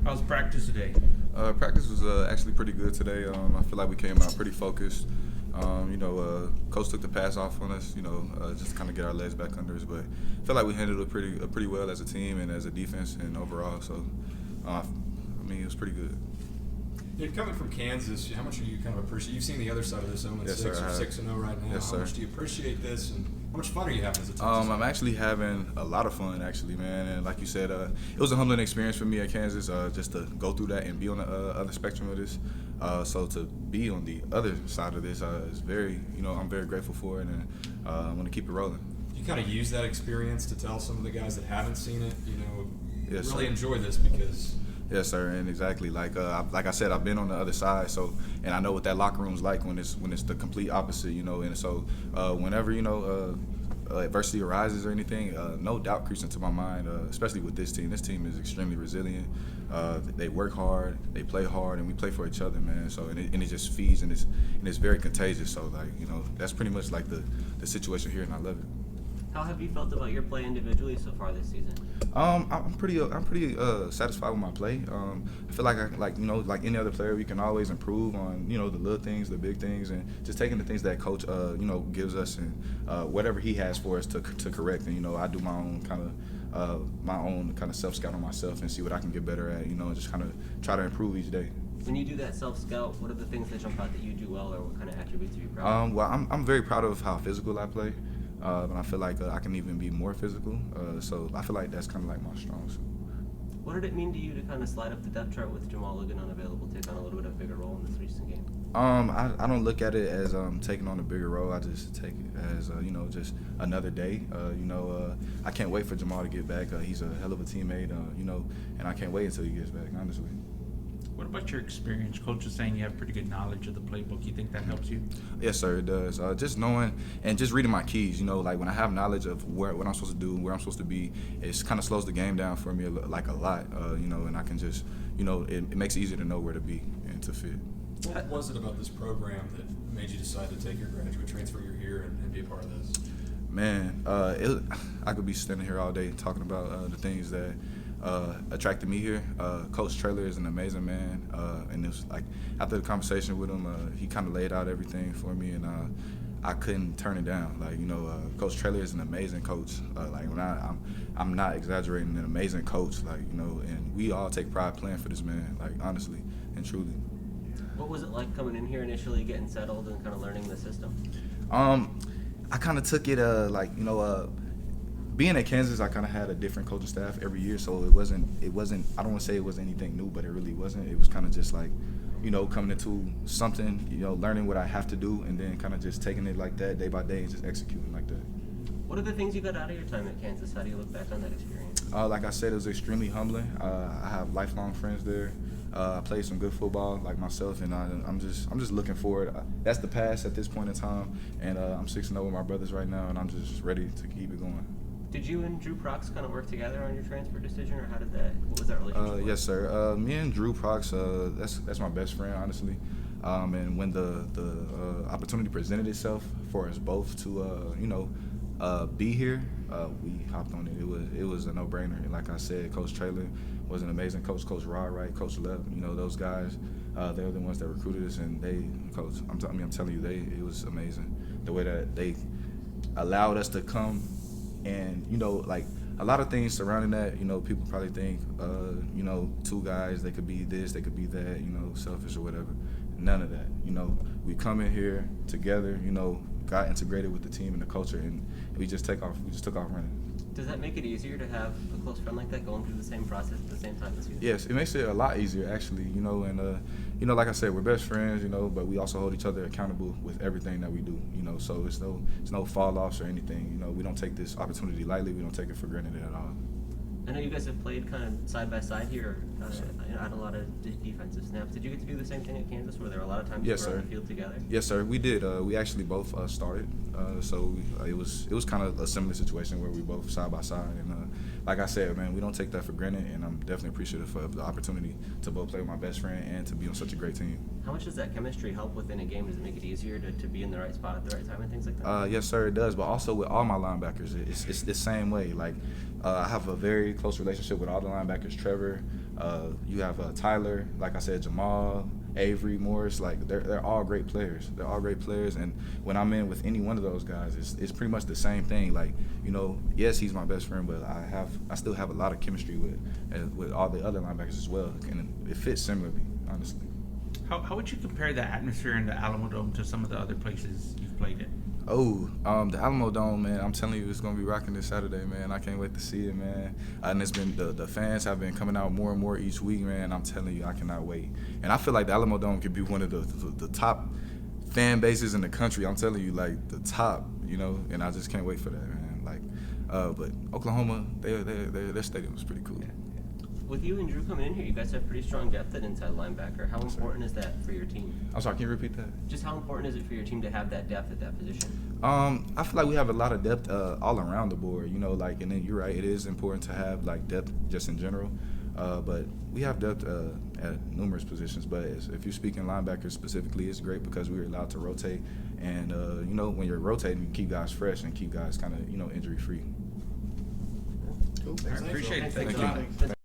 How's practice today? Practice was actually pretty good today. I feel like we came out pretty focused. Coach took the pass off on us, just to kind of get our legs back under us. But I feel like we handled it pretty well as a team and as a defense and overall. So, it was pretty good. You're coming from Kansas. How much are you kind of appreciate? You've seen the other side of this 0-6 Yes, sir, or 6-0 right now. Yes, how much do you appreciate this, and how much fun are you having as a team? I'm actually having a lot of fun, actually, man. And like you said, it was a humbling experience for me at Kansas, just to go through that and be on the other spectrum of this. So to be on the other side of this is very, I'm very grateful for it, and I want to keep it rolling. You kind of use that experience to tell some of the guys that haven't seen it, Yes, really sir. enjoy this because. Yes, sir, and exactly like I said, I've been on the other side, so and I know what that locker room's like when it's the complete opposite, and so whenever adversity arises or anything, no doubt creeps into my mind, especially with this team. This team is extremely resilient. They work hard, they play hard, and we play for each other, man. So and it just feeds and it's very contagious. So that's pretty much like the situation here, and I love it. How have you felt about your play individually so far this season? I'm pretty satisfied with my play. I feel like any other player, we can always improve on the little things, the big things, and just taking the things that coach gives us and whatever he has for us to correct. And I do my own kind of self-scout on myself and see what I can get better at. And just kind of try to improve each day. When you do that self-scout, what are the things that jump out that you do well, or what kind of attributes are you proud of? Well, I'm very proud of how physical I play. And I feel like I can even be more physical. So I feel like that's kind of like my strong suit. What did it mean to you to kind of slide up the depth chart with Jamal Ligon unavailable, take on a little bit of a bigger role in this recent game? I don't look at it as taking on a bigger role. I just take it as just another day. I can't wait for Jamal to get back. He's a hell of a teammate. And I can't wait until he gets back. Honestly. What about your experience? Coach is saying you have pretty good knowledge of the playbook. You think that helps you? Yes, sir, it does. Just knowing and just reading my keys, like when I have knowledge of what I'm supposed to do, where I'm supposed to be, it kind of slows the game down for me a lot, and I can just, it makes it easier to know where to be and to fit. What was it about this program that made you decide to take your graduate transfer year here and be a part of this? Man, I could be standing here all day talking about the things that attracted me here. Coach Traylor is an amazing man, and it was like after the conversation with him, he kind of laid out everything for me, and I couldn't turn it down. Coach Traylor is an amazing coach. I'm not exaggerating, an amazing coach. And we all take pride playing for this man. Honestly and truly. What was it like coming in here initially, getting settled, and kind of learning the system? I kind of took it being at Kansas, I kind of had a different coaching staff every year, so it wasn't. I don't want to say it was anything new, but it really wasn't. It was kind of just like, coming into something, learning what I have to do, and then kind of just taking it like that day by day and just executing like that. What are the things you got out of your time at Kansas? How do you look back on that experience? Like I said, it was extremely humbling. I have lifelong friends there. I played some good football like myself, and I'm just looking forward. That's the past at this point in time, and I'm 6-0 with my brothers right now, and I'm just ready to keep it going. Did you and Drew Procs kind of work together on your transfer decision, or what was that relationship like? Yes, sir. Me and Drew Procs, that's my best friend, honestly. And when the opportunity presented itself for us both to, be here, we hopped on it. It was a no-brainer. And like I said, Coach Traylor was an amazing coach. Coach Rod Wright, Coach Lev, those guys, they were the ones that recruited us, and I'm telling you, it was amazing. The way that they allowed us to come. And, a lot of things surrounding that, people probably think, two guys, they could be this, they could be that, selfish or whatever. None of that. We come in here together, got integrated with the team and the culture, and we just took off running. Does that make it easier to have a close friend like that going through the same process at the same time as you? Yes, it makes it a lot easier, actually, and, like I said, we're best friends, but we also hold each other accountable with everything that we do, so it's no fall-offs or anything, we don't take this opportunity lightly, we don't take it for granted at all. I know you guys have played kind of side by side here, at a lot of defensive snaps. Did you get to do the same thing at Kansas? Were there a lot of times Yes, you were sir. on the field together? Yes, sir. We did. We actually both started, so it was kind of a similar situation where we both side by side. And like I said, man, we don't take that for granted, and I'm definitely appreciative of the opportunity to both play with my best friend and to be on such a great team. How much does that chemistry help within a game? Does it make it easier to be in the right spot at the right time and things like that? Yes, sir, it does. But also with all my linebackers, it's the same way. I have a very close relationship with all the linebackers. Trevor, You have Tyler, like I said, Jamal, Avery, Morris. Like they're all great players. They're all great players. And when I'm in with any one of those guys, it's pretty much the same thing. Like, you know, yes, he's my best friend, but I still have a lot of chemistry with all the other linebackers as well, and it fits similarly, honestly. How would you compare the atmosphere in the Alamodome to some of the other places you've played in? Oh, the Alamodome, man, I'm telling you, it's going to be rocking this Saturday, man. I can't wait to see it, man. And it's been, the fans have been coming out more and more each week, man. I'm telling you, I cannot wait. And I feel like the Alamodome could be one of the top fan bases in the country. I'm telling you, like, the top, you know, and I just can't wait for that, man. Like, but Oklahoma, their stadium is pretty cool. With you and Drew coming in here, you guys have pretty strong depth at inside linebacker. How important is that for your team? I'm sorry, can you repeat that? Just how important is it for your team to have that depth at that position? I feel like we have a lot of depth all around the board, you know, like, and then you're right, it is important to have, like, depth just in general, but we have depth at numerous positions, but if you're speaking linebackers specifically, it's great because we're allowed to rotate, and, you know, when you're rotating, you keep guys fresh and keep guys kind of, you know, injury-free. Cool. I appreciate it. Thanks Thank a lot. you. That's